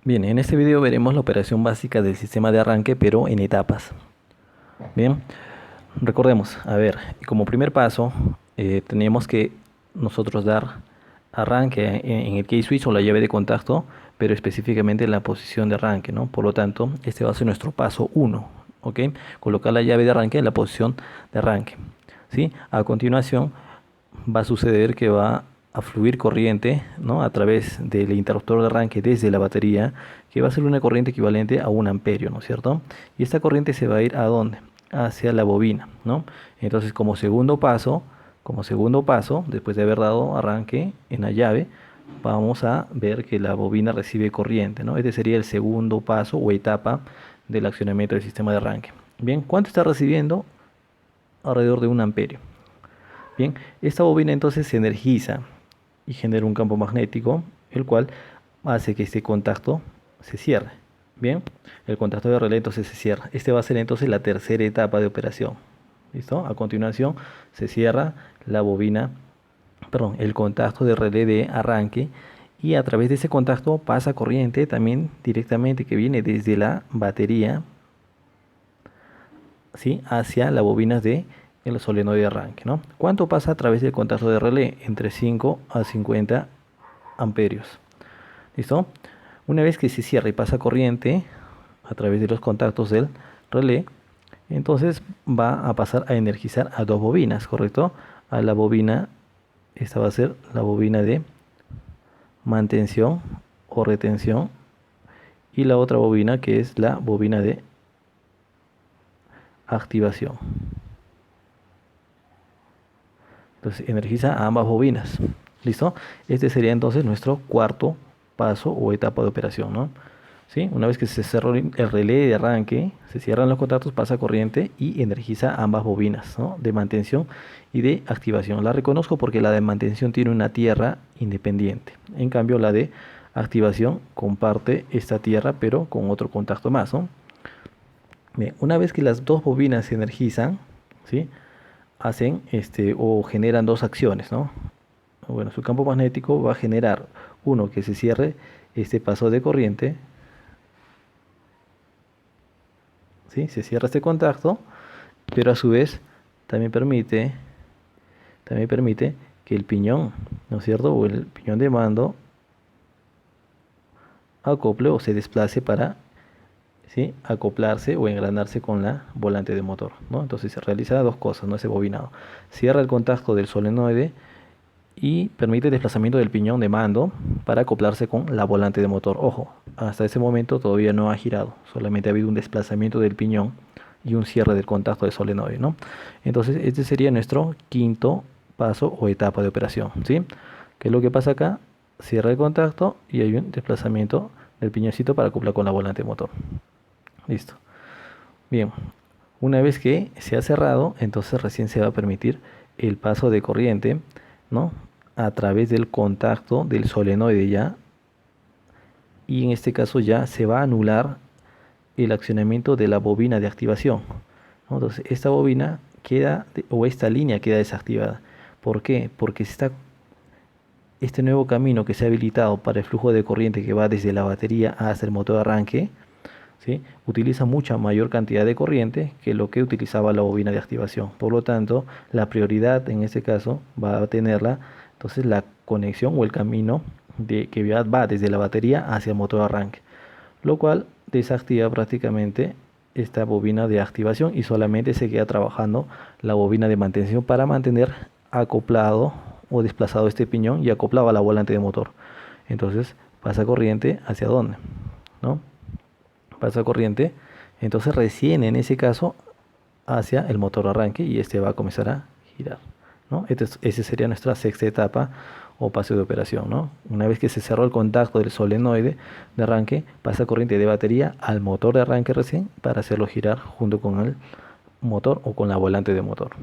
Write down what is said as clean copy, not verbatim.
Bien, en este video veremos la operación básica del sistema de arranque, pero en etapas. Bien, recordemos, a ver, como primer paso, tenemos que nosotros dar arranque en el key switch o la llave de contacto, pero específicamente en la posición de arranque, ¿no? Por lo tanto, este va a ser nuestro paso 1, ¿ok? Colocar la llave de arranque en la posición de arranque, ¿sí? A continuación, va a suceder que va a fluir corriente, ¿no? A través del interruptor de arranque desde la batería, que va a ser una corriente equivalente a 1 amperio, ¿no es cierto? Y esta corriente se va a ir ¿a dónde? Hacia la bobina, ¿no? Entonces, como segundo paso, después de haber dado arranque en la llave, vamos a ver que la bobina recibe corriente, ¿no? Este sería el segundo paso o etapa del accionamiento del sistema de arranque. Bien, ¿cuánto está recibiendo? Alrededor de 1 amperio. Bien, esta bobina entonces se energiza y genera un campo magnético, el cual hace que este contacto se cierre. Bien, el contacto de relé entonces se cierra. Este va a ser entonces la tercera etapa de operación. ¿Listo? A continuación se cierra la bobina, perdón, el contacto de relé de arranque, y a través de ese contacto pasa corriente también directamente que viene desde la batería, ¿sí? Hacia las bobinas de el solenoide de arranque, ¿no? ¿Cuánto pasa a través del contacto de relé? Entre 5 a 50 amperios. ¿Listo? Una vez que se cierra y pasa corriente a través de los contactos del relé, entonces va a pasar a energizar a dos bobinas, ¿correcto? A la bobina, esta va a ser la bobina de mantención o retención, y la otra bobina que es la bobina de activación. Entonces energiza a ambas bobinas. ¿Listo? Este sería entonces nuestro cuarto paso o etapa de operación, ¿no? ¿Sí? Una vez que se cerró el relé de arranque, se cierran los contactos, pasa corriente y energiza ambas bobinas, ¿no? De mantención y de activación. La reconozco porque la de mantención tiene una tierra independiente. En cambio, la de activación comparte esta tierra, pero con otro contacto más, ¿no? Bien, una vez que las dos bobinas se energizan, ¿sí? Hacen o generan dos acciones, ¿no? Bueno, su campo magnético va a generar uno, que se cierre este paso de corriente, ¿sí? Se cierra este contacto, pero a su vez también permite que el piñón, ¿no es cierto? O el piñón de mando acople o se desplace para, ¿sí? Acoplarse o engranarse con la volante de motor, ¿no? Entonces se realiza dos cosas, ¿no? Ese bobinado. Cierra el contacto del solenoide y permite el desplazamiento del piñón de mando para acoplarse con la volante de motor. Ojo, hasta ese momento todavía no ha girado, solamente ha habido un desplazamiento del piñón y un cierre del contacto de solenoide, ¿no? Entonces este sería nuestro quinto paso o etapa de operación, ¿sí? ¿Qué es lo que pasa acá? Cierra el contacto y hay un desplazamiento del piñoncito para acoplar con la volante de motor. Listo. Bien, una vez que se ha cerrado, entonces recién se va a permitir el paso de corriente, ¿no? A través del contacto del solenoide ya, y en este caso ya se va a anular el accionamiento de la bobina de activación, ¿no? Entonces esta bobina queda, o esta línea queda desactivada. ¿Por qué? Porque este nuevo camino que se ha habilitado para el flujo de corriente que va desde la batería hasta el motor de arranque, ¿sí? Utiliza mucha mayor cantidad de corriente que lo que utilizaba la bobina de activación. Por lo tanto, la prioridad en este caso va a tenerla entonces la conexión o el camino que va desde la batería hacia el motor de arranque, lo cual desactiva prácticamente esta bobina de activación y solamente se queda trabajando la bobina de mantención para mantener acoplado o desplazado este piñón y acoplado a la volante de motor. Entonces pasa corriente hacia dónde, ¿no? Pasa corriente, entonces recién en ese caso hacia el motor de arranque, y este va a comenzar a girar, ¿no? Esa sería nuestra sexta etapa o paso de operación, ¿no? Una vez que se cerró el contacto del solenoide de arranque, pasa corriente de batería al motor de arranque recién para hacerlo girar junto con el motor o con la volante de motor.